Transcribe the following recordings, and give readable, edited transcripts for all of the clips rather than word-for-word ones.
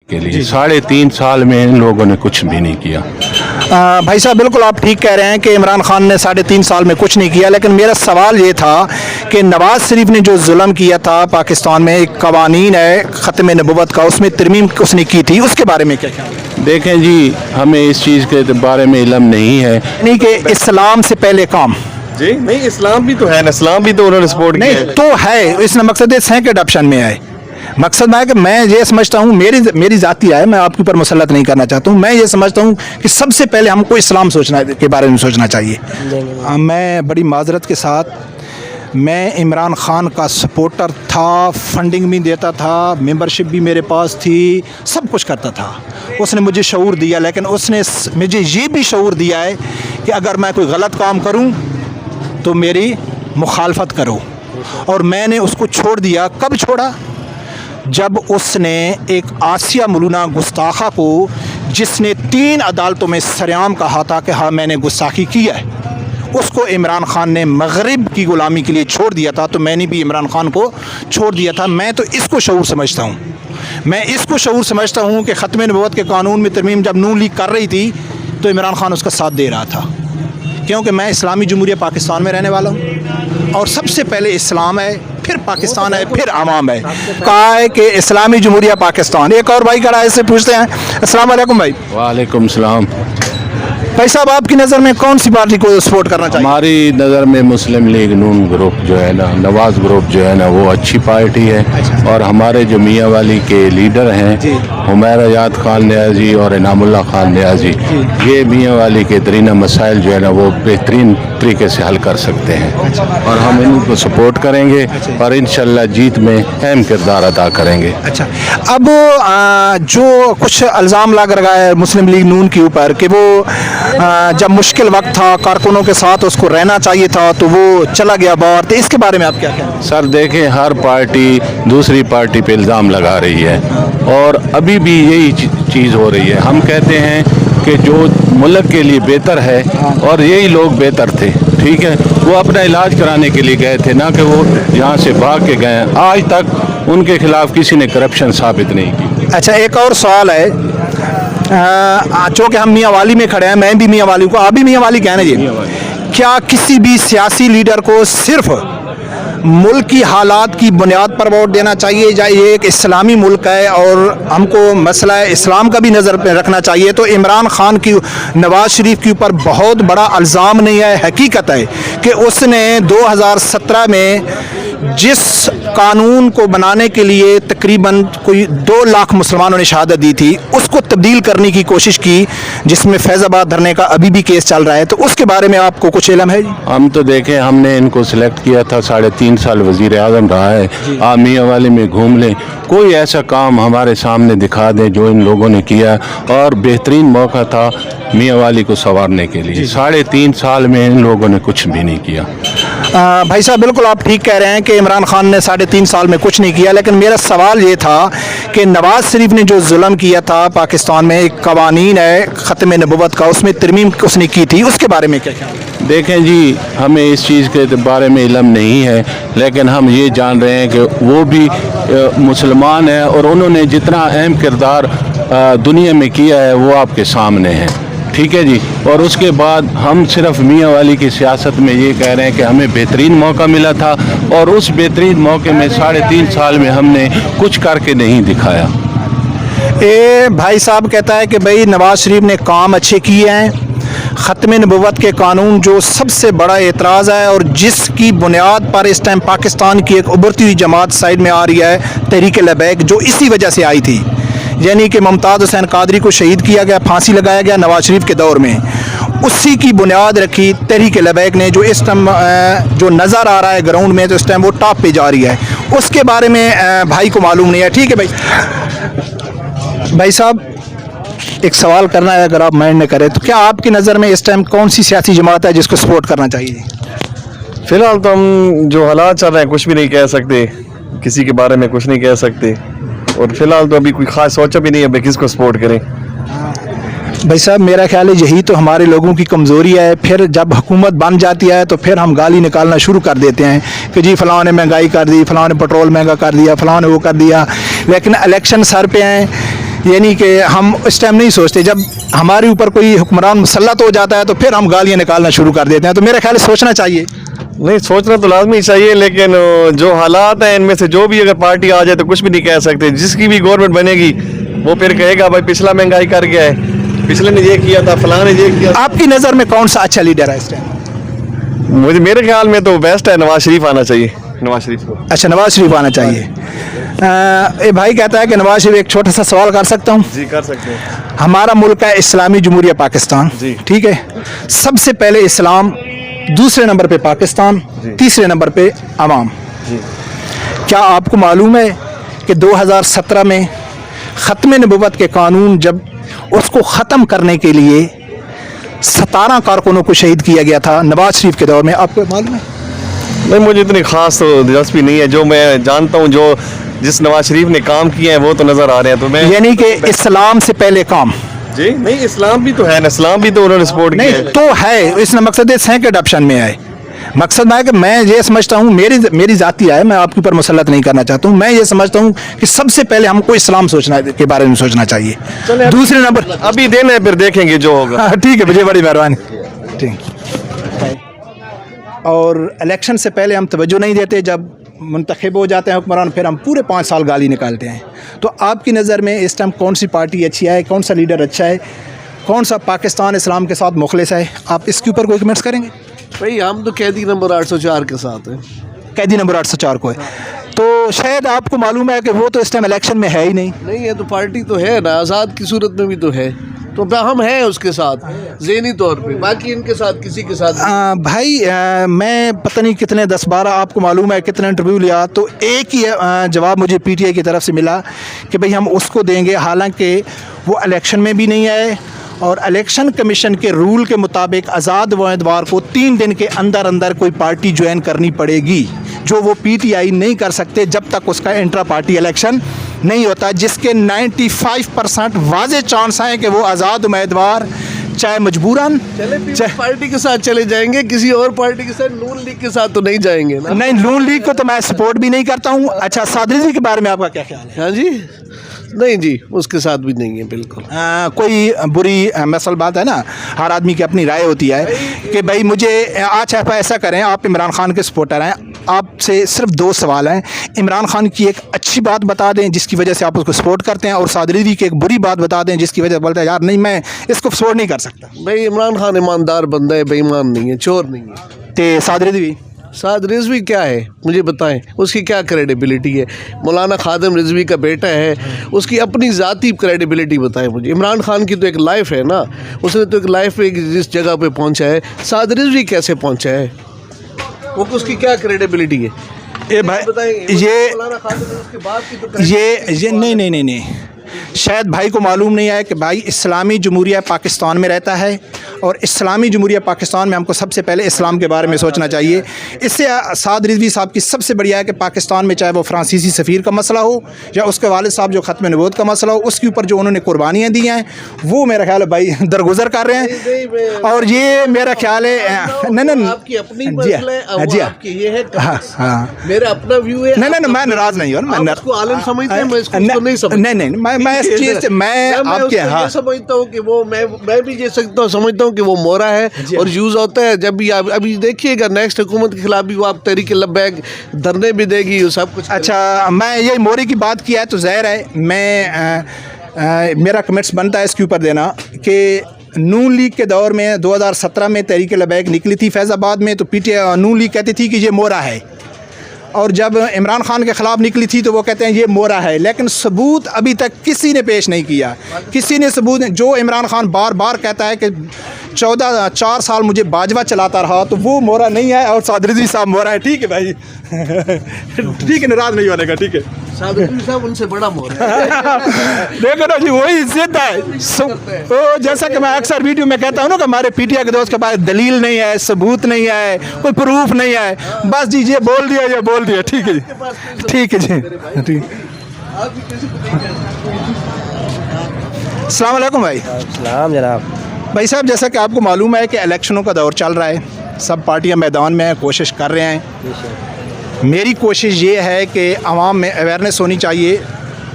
के लिए 3.5 साल में इन लोगों ने कुछ भी नहीं किया। भाई साहब बिल्कुल आप ठीक कह रहे हैं कि इमरान खान ने 3.5 साल में कुछ नहीं किया, लेकिन मेरा सवाल ये था कि नवाज शरीफ ने जो जुल्म किया था पाकिस्तान में, एक कवानीन है ख़त्म नबुव्वत का, उसमें तरमीम उसने की थी, उसके बारे में क्या ख्याल है? देखें जी, हमें इस चीज़ के बारे में इल्म नहीं है। नहीं कि इस्लाम से पहले काम जी नहीं, इस्लाम भी तो है ना, इस्लाम भी तो उन्होंने सपोर्ट किया नहीं तो है, इसने मकसद है कि अडॉप्शन में आए। मकसद है कि मैं ये समझता हूँ, मेरी ज़ाती है, मैं आपके ऊपर मुसल्लत नहीं करना चाहता हूँ, मैं ये समझता हूँ कि सबसे पहले हमको इस्लाम सोचना के बारे में सोचना चाहिए। मैं बड़ी माजरत के साथ, मैं इमरान खान का सपोर्टर था, फंडिंग भी देता था, मेंबरशिप भी मेरे पास थी, सब कुछ करता था। उसने मुझे शऊर दिया, लेकिन उसने मुझे ये भी शऊर दिया है कि अगर मैं कोई गलत काम करूँ तो मेरी मुखालफत करो, और मैंने उसको छोड़ दिया। कब छोड़ा? जब उसने एक आसिया मौलूना गुस्ताखा को, जिसने 3 अदालतों में सरेआम कहा था कि हाँ मैंने गुस्ताखी किया है, उसको इमरान खान ने मगरिब की ग़ुलामी के लिए छोड़ दिया था, तो मैंने भी इमरान खान को छोड़ दिया था। मैं तो इसको शऊर समझता हूँ, मैं इसको शऊर समझता हूँ कि ख़त्म नबुव्वत के कानून में तरमीम जब नून लीग कर रही थी तो इमरान खान उसका साथ दे रहा था, क्योंकि मैं इस्लामी जमहूरिया पाकिस्तान में रहने वाला हूँ, और सबसे पहले इस्लाम है, फिर पाकिस्तान है, फिर आवाम है। कहा है कि इस्लामी जमहूरिया पाकिस्तान। एक और भाई खड़ा है, इससे पूछते हैं। अस्सलाम वालेकुम भाई। वालेकुम सलाम। भाई साहब आपकी नज़र में कौन सी पार्टी को सपोर्ट करना चाहिए? हमारी नज़र में मुस्लिम लीग नून ग्रुप जो है ना, नवाज ग्रुप जो है ना, वो अच्छी पार्टी है। और हमारे जो मियाँ वाली के लीडर हैं, हुमैर आज़ाद खान नियाज़ी और इनामुल्लाह खान नियाज़ी, ये मियाँ वाली के तरीना मसाइल जो है ना वो बेहतरीन तरीके से हल कर सकते हैं, और हम इनको सपोर्ट करेंगे और इंशाल्लाह जीत में अहम किरदार अदा करेंगे। अच्छा, अब जो कुछ इल्ज़ाम लग रहा है मुस्लिम लीग नून के ऊपर कि वो जब मुश्किल वक्त था कारकुनों के साथ उसको रहना चाहिए था तो वो चला गया बाहर, तो इसके बारे में आप क्या कहें? सर देखें, हर पार्टी दूसरी पार्टी पे इल्ज़ाम लगा रही है, और अभी भी यही चीज़ हो रही है। हम कहते हैं कि जो मुल्क के लिए बेहतर है, और यही लोग बेहतर थे, ठीक है, वो अपना इलाज कराने के लिए गए थे, ना कि वो यहाँ से भाग के गए। आज तक उनके खिलाफ किसी ने करप्शन साबित नहीं की। अच्छा, एक और सवाल है, चूँकि हम मियाँ वाली में खड़े हैं, मैं भी मियाँ वाली को, आप भी मियाँ वाली कहना जी, क्या किसी भी सियासी लीडर को सिर्फ मुल्क की हालात की बुनियाद पर वोट देना चाहिए, या ये एक इस्लामी मुल्क है और हमको मसला इस्लाम का भी नज़र पे रखना चाहिए? तो इमरान खान की नवाज शरीफ के ऊपर बहुत बड़ा इल्ज़ाम नहीं है, हकीकत है कि उसने 2017 में जिस कानून को बनाने के लिए तकरीबन कोई 2 लाख मुसलमानों ने शहादत दी थी, उसको तब्दील करने की कोशिश की, जिसमें फैज़ाबाद धरने का अभी भी केस चल रहा है, तो उसके बारे में आपको कुछ इल्म है? हम तो देखें, हमने इनको सिलेक्ट किया था, 3.5 साल वज़ीर आज़म रहा है। आप मियाँ वाली में घूम लें, कोई ऐसा काम हमारे सामने दिखा दें जो इन लोगों ने किया, और बेहतरीन मौका था मियाँ वाली को संवारने के लिए। 3.5 साल में इन लोगों ने कुछ भी नहीं किया। भाई साहब बिल्कुल आप ठीक कह रहे हैं कि इमरान खान ने 3.5 साल में कुछ नहीं किया, लेकिन मेरा सवाल ये था कि नवाज शरीफ ने जो जुल्म किया था पाकिस्तान में, एक कवानीन है ख़त्म नबुव्वत का, उसमें तरमीम उसने की थी, उसके बारे में क्या ख्याल है? देखें जी, हमें इस चीज़ के बारे में इल्म नहीं है, लेकिन हम ये जान रहे हैं कि वो भी मुसलमान हैं, और उन्होंने जितना अहम किरदार दुनिया में किया है वो आपके सामने है, ठीक है जी। और उसके बाद हम सिर्फ मियाँ वाली की सियासत में ये कह रहे हैं कि हमें बेहतरीन मौका मिला था, और उस बेहतरीन मौके में 3.5 साल में हमने कुछ करके नहीं दिखाया। भाई साहब कहता है कि भाई नवाज शरीफ ने काम अच्छे किए हैं, ख़त्म नबुव्वत के कानून जो सबसे बड़ा एतराज़ है, और जिसकी बुनियाद पर इस टाइम पाकिस्तान की एक उभरती हुई जमात साइड में आ रही है, तहरीक लबैक, जो इसी वजह से आई थी, यानी कि मुमताज़ हुसैन कादरी को शहीद किया गया, फांसी लगाया गया नवाज शरीफ के दौर में, उसी की बुनियाद रखी तहरीक लबैक ने, जो इस टाइम जो नज़र आ रहा है ग्राउंड में, तो इस टाइम वो टॉप पे जा रही है। उसके बारे में भाई को मालूम नहीं है, ठीक है भाई। भाई साहब एक सवाल करना है, अगर आप माइंड न करें, तो क्या आपकी नज़र में इस टाइम कौन सी सियासी जमात है जिसको सपोर्ट करना चाहिए? फिलहाल तो हम जो हालात चल रहे हैं कुछ भी नहीं कह सकते, किसी के बारे में कुछ नहीं कह सकते, और फिलहाल तो अभी कोई खास सोचा भी नहीं है किसको सपोर्ट करें। भाई साहब मेरा ख्याल है यही तो हमारे लोगों की कमज़ोरी है। फिर जब हुकूमत बन जाती है तो फिर हम गाली निकालना शुरू कर देते हैं कि जी फ़लाँ ने महंगाई कर दी, फ़लाँ ने पेट्रोल महंगा कर दिया, फ़लाँ ने वो कर दिया, लेकिन इलेक्शन सर पे हैं, यानी कि हम इस टाइम नहीं सोचते, जब हमारे ऊपर कोई हुक्मरान मुसल्लत हो जाता है तो फिर हम गालियाँ निकालना शुरू कर देते हैं। तो मेरे ख्याल से सोचना चाहिए। नहीं, सोचना तो लाजमी चाहिए, लेकिन जो हालात हैं इनमें से जो भी अगर पार्टी आ जाए तो कुछ भी नहीं कह सकते। जिसकी भी गवर्नमेंट बनेगी वो फिर कहेगा भाई पिछला महंगाई कर गया है, पिछले ने ये किया था, फलां ने ये किया। आपकी नज़र में कौन सा अच्छा लीडर है इस टाइम? मेरे ख्याल में तो बेस्ट है नवाज शरीफ आना चाहिए, नवाज शरीफ को। अच्छा, नवाज शरीफ आना चाहिए। ये भाई कहता है कि नवाज शरीफ, एक छोटा सा सवाल कर सकता हूँ? जी कर सकते हैं। हमारा मुल्क है इस्लामी जमहूरिया पाकिस्तान, जी। ठीक है, सबसे पहले इस्लाम, दूसरे नंबर पे पाकिस्तान, तीसरे नंबर पे अवाम। क्या आपको मालूम है कि 2017 में ख़त्म नबुव्वत के कानून जब उसको ख़त्म करने के लिए 17 कारकुनों को शहीद किया गया था नवाज शरीफ के दौर में, आपको मालूम है? नहीं, मुझे इतनी खास तो दिलचस्पी नहीं है। जो मैं जानता हूँ, जो जिस नवाज शरीफ ने काम किए हैं वो तो नज़र आ रहे हैं। तो मैं यानी कि इस्लाम से पहले काम। जी नहीं, इस्लाम भी तो है ना, इस्लाम भी तो उन्होंने सपोर्ट किया नहीं है। तो है, इसमें मकसद है कि अडॉप्शन में आए। मकसद में है कि मैं ये समझता हूँ, मेरी जाती है, मैं आपके ऊपर मुसल्लत नहीं करना चाहता हूँ, मैं ये समझता हूँ कि सबसे पहले हमको इस्लाम सोचना के बारे में सोचना चाहिए। दूसरे नंबर अभी देना है, फिर देखेंगे जो होगा। हाँ, ठीक है, मुझे बड़ी मेहरबानी। ठीक। और इलेक्शन से पहले हम तवज्जो नहीं देते, जब मुंतखब हो जाते हैं हुक्मरान फिर हम पूरे 5 साल गाली निकालते हैं। तो आपकी नज़र में इस टाइम कौन सी पार्टी अच्छी है, कौन सा लीडर अच्छा है, कौन सा पाकिस्तान इस्लाम के साथ मुखलिस है? आप इसके ऊपर कोई कमेंट्स करेंगे? भाई हम तो कैदी नंबर 804 के साथ हैं। कैदी नंबर 804 को है, तो शायद आपको मालूम है कि वो तो इस टाइम इलेक्शन में है ही नहीं है तो पार्टी तो है ना, आज़ाद की सूरत में भी तो है, तो हम हैं उसके साथ ज़हनी तौर पे, बाकी इनके साथ किसी के साथ भाई मैं पता नहीं कितने 10-12 आपको मालूम है कितने इंटरव्यू लिया, तो एक ही जवाब मुझे पीटीआई की तरफ से मिला कि भाई हम उसको देंगे, हालांकि वो इलेक्शन में भी नहीं आए और इलेक्शन कमीशन के रूल के मुताबिक आज़ाद उम्मीदवार को 3 दिन के अंदर अंदर कोई पार्टी ज्वाइन करनी पड़ेगी, जो वो पीटीआई नहीं कर सकते जब तक उसका इंट्रा पार्टी इलेक्शन नहीं होता, जिसके 95% वाज़े चांस हैं कि वो आज़ाद उम्मीदवार चाहे मजबूरन पार्टी के साथ चले जाएंगे, किसी और पार्टी के साथ, नून लीग के साथ तो नहीं जाएंगे ना। नहीं, नून लीग को तो मैं सपोर्ट भी नहीं करता हूँ। अच्छा, साद रिजवी के बारे में आपका क्या ख्याल है? हाँ जी, नहीं जी, उसके साथ भी नहीं है बिल्कुल। कोई बुरी मसल बात है ना, हर आदमी की अपनी राय होती है कि भाई मुझे आज आप ऐसा करें, आप इमरान खान के सपोर्टर हैं, आपसे सिर्फ 2 सवाल हैं। इमरान खान की एक अच्छी बात बता दें जिसकी वजह से आप उसको सपोर्ट करते हैं, और साद रिजवी की एक बुरी बात बता दें जिसकी वजह से बोलते हैं यार नहीं, मैं इसको सपोर्ट नहीं कर सकता। भाई इमरान खान ईमानदार बंदा है, बेईमान नहीं है, चोर नहीं है। तो साद रिजवी क्या है मुझे बताएं, उसकी क्या क्रेडिबिलिटी है? मौलाना खादिम रिजवी का बेटा है, उसकी अपनी ज़ाती क्रेडिबिलिटी बताएं मुझे। इमरान खान की तो एक लाइफ है ना, उसने तो एक लाइफ पे जिस जगह पे पहुंचा है, साद रिजवी कैसे पहुंचा है, वो उसकी क्या क्रेडिबिलिटी है? ये भाई ये नहीं, शायद भाई को मालूम नहीं है कि भाई इस्लामी जमहूरिया पाकिस्तान में रहता है, और इस्लामी जमहूरिया पाकिस्तान में हमको सबसे पहले इस्लाम के बारे में सोचना चाहिए। इससे साद रिजवी साहब की सबसे बढ़िया है कि पाकिस्तान में चाहे वो फ्रांसीसी सफ़ीर का मसला हो या उसके वालिद साहब जो ख़त्म नबूवत का मसला हो, उसके ऊपर जो उन्होंने कुर्बानियाँ दी हैं वो मेरा ख्याल है भाई दरगुजर कर रहे हैं। और ये मेरा ख्याल है नहीं आपकी अपनी मसला है, ये है हाँ, मेरा अपना व्यू है। नहीं, मैं नाराज़ नहीं हूँ, मैं इसको आलिम समझते हैं, मैं इसको नहीं समझता। नहीं, मैं इस चीज़ से मैं आपके हाँ समझता हूँ कि वो मैं भी ये समझता हूँ कि वो मोरा है और यूज़ होता है। जब भी अभी देखिएगा नेक्स्ट हुकूमत के खिलाफ भी वो आप तहरीक लब्बैक धरने भी देगी, सब कुछ। अच्छा, मैं ये मोरी की बात किया है तो ज़ाहिर है मैं मेरा कमेंट्स बनता है इसके ऊपर देना कि नून लीग के दौर में 2017 में तहरीक लब्बैक निकली थी फैज़ाबाद में, तो पीटीआई नून लीग कहती थी कि ये मोरा है, और जब इमरान खान के ख़िलाफ़ निकली थी तो वो कहते हैं ये मोरा है, लेकिन सबूत अभी तक किसी ने पेश नहीं किया। किसी ने सबूत, जो इमरान खान बार बार कहता है कि 4 साल मुझे बाजवा चलाता रहा, तो वो मोरा नहीं है और साद रिजवी साहब मोरा है। ठीक है भाई ठीक है, नाराज़ नहीं होने का। ठीक है, साद रिजवी साहब उनसे बड़ा मोरा है। देखो ना जी, वही जिद है। तो जैसा कि मैं अक्सर वीडियो में कहता हूँ ना कि हमारे पीटीआई के दोस्त के पास दलील नहीं है, सबूत नहीं है, कोई प्रूफ नहीं है, बस जी ये बोल दिया, ये बोल दिया। ठीक है जी, ठीक है जी, ठीक। अस्सलाम वालेकुम भाई। सलाम जनाब। भाई साहब, जैसा कि आपको मालूम है कि इलेक्शनों का दौर चल रहा है, सब पार्टियां मैदान में हैं, कोशिश कर रहे हैं। मेरी कोशिश ये है कि आवाम में अवेयरनेस होनी चाहिए।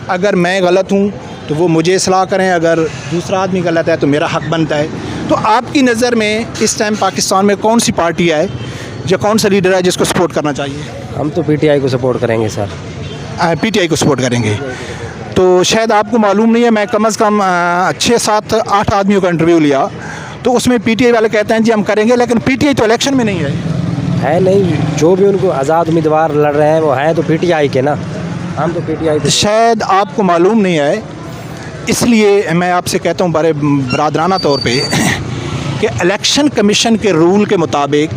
अगर मैं गलत हूँ تو وہ مجھے اصلاح کریں, اگر دوسرا آدمی غلط ہے تو میرا حق بنتا ہے. تو آپ کی نظر میں اس ٹائم پاکستان میں کون سی پارٹی ہے یا کون سا لیڈر ہے جس کو سپورٹ کرنا چاہیے؟ ہم تو پی ٹی آئی کو سپورٹ کریں گے سر. پی ٹی آئی کو سپورٹ کریں گے. تو شاید آپ کو معلوم نہیں ہے, میں کم از کم 6 7 8 آدمیوں کا انٹرویو لیا, تو اس میں پی ٹی آئی والے کہتے ہیں جی ہم کریں گے, لیکن پی ٹی آئی تو الیکشن میں نہیں ہے نہیں. جو بھی ان کو آزاد امیدوار لڑ رہے ہیں وہ ہیں تو پی ٹی آئی کے نا. ہم تو پی ٹی آئی. شاید آپ کو معلوم نہیں ہے, اس لیے میں آپ سے کہتا ہوں بڑے برادرانہ طور پہ کہ الیکشن کمیشن کے رول کے مطابق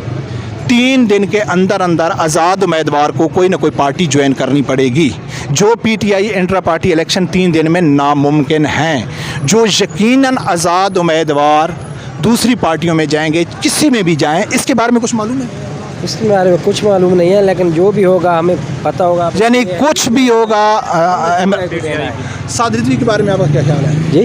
3 دن کے اندر اندر آزاد امیدوار کو کوئی نہ کوئی پارٹی جوائن کرنی پڑے گی. جو P T I intra party election 3 دن میں ناممکن ہیں. جو یقیناً آزاد امیدوار دوسری پارٹیوں میں جائیں گے, کسی میں بھی جائیں, اس کے بارے میں کچھ معلوم ہے؟ اس کے بارے میں کچھ معلوم نہیں ہے, لیکن جو بھی ہوگا ہمیں پتہ ہوگا. یعنی کچھ بھی ہوگا. سعد رضوی کے بارے میں آپ کا کیا خیال ہے؟ جی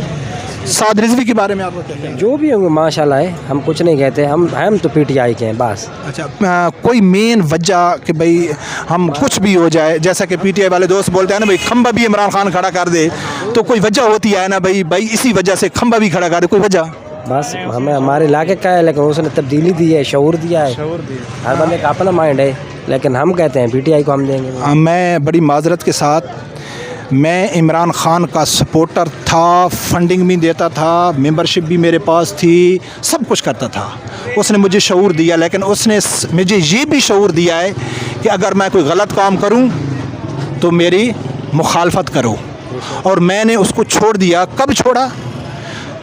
سعد رضوی کے بارے میں آپ کا کیا خیال ہے؟ جو بھی ہوں گے ماشاء اللہ ہے, ہم کچھ نہیں کہتے. ہم تو پی ٹی آئی کے ہیں بس. اچھا, کوئی مین وجہ کہ بھئی ہم کچھ بھی ہو جائے, جیسا کہ پی ٹی آئی والے دوست بولتے ہیں نا بھئی کھمبا بھی عمران خان کھڑا کر دے, تو کوئی وجہ ہوتی ہے نا بھئی اسی وجہ سے کھمبا بھی کھڑا کر دے, کوئی وجہ؟ بس ہمیں ہمارے علاقے کا ہے, لیکن اس نے تبدیلی دی ہے, شعور دیا ہے. ہر بندے کا اپنا مائنڈ ہے, لیکن ہم کہتے ہیں پی ٹی آئی کو ہم دیں گے. میں بڑی معذرت کے ساتھ, میں عمران خان کا سپورٹر تھا, فنڈنگ بھی دیتا تھا, ممبرشپ بھی میرے پاس تھی, سب کچھ کرتا تھا. اس نے مجھے شعور دیا, لیکن اس نے مجھے یہ بھی شعور دیا ہے کہ اگر میں کوئی غلط کام کروں تو میری مخالفت کرو, اور میں نے اس کو چھوڑ دیا. کب چھوڑا؟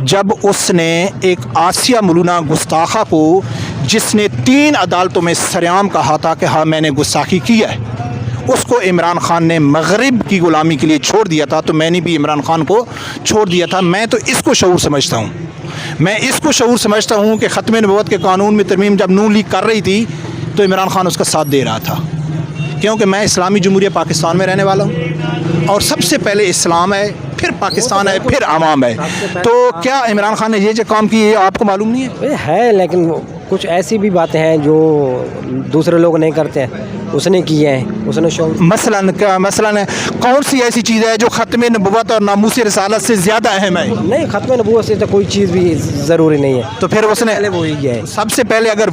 جب اس نے ایک آسیہ ملونہ گستاخہ کو, جس نے 3 عدالتوں میں سریعام کہا تھا کہ ہاں میں نے گستاخی کی ہے, اس کو عمران خان نے مغرب کی غلامی کے لیے چھوڑ دیا تھا, تو میں نے بھی عمران خان کو چھوڑ دیا تھا. میں تو اس کو شعور سمجھتا ہوں. میں اس کو شعور سمجھتا ہوں کہ ختم نبوت کے قانون میں ترمیم جب نون لیگ کر رہی تھی تو عمران خان اس کا ساتھ دے رہا تھا, کیونکہ میں اسلامی جمہوریہ پاکستان میں رہنے والا ہوں, اور سب سے پہلے اسلام ہے, پھر پاکستان ہے, پھر عوام ہے. تو کیا عمران خان نے یہ جو کام کی ہے آپ کو معلوم نہیں ہے؟ لیکن کچھ ایسی بھی باتیں ہیں جو دوسرے لوگ نہیں کرتے ہیں, اس نے کیے ہیں. اس نے شعور مثلاً کون سی ایسی چیز ہے جو ختم نبوت اور ناموس رسالت سے زیادہ اہم ہے؟ نہیں, ختم نبوت سے تو کوئی چیز بھی ضروری نہیں ہے. تو پھر اس نے وہی ہے. سب سے پہلے اگر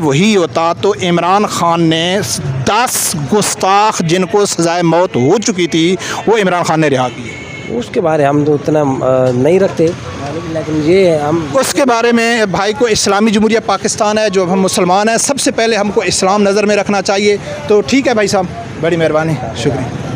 وہی ہوتا تو عمران خان نے 10 گستاخ جن کو سزائے موت ہو چکی تھی وہ عمران خان نے رہا کی. اس کے بارے ہم تو اتنا نہیں رکھتے, لیکن یہ ہم اس کے بارے میں بھائی کو اسلامی جمہوریہ پاکستان ہے, جو ہم مسلمان ہیں, سب سے پہلے ہم کو اسلام نظر میں رکھنا چاہیے. تو ٹھیک ہے بھائی صاحب, بڑی مہربانی, شکریہ.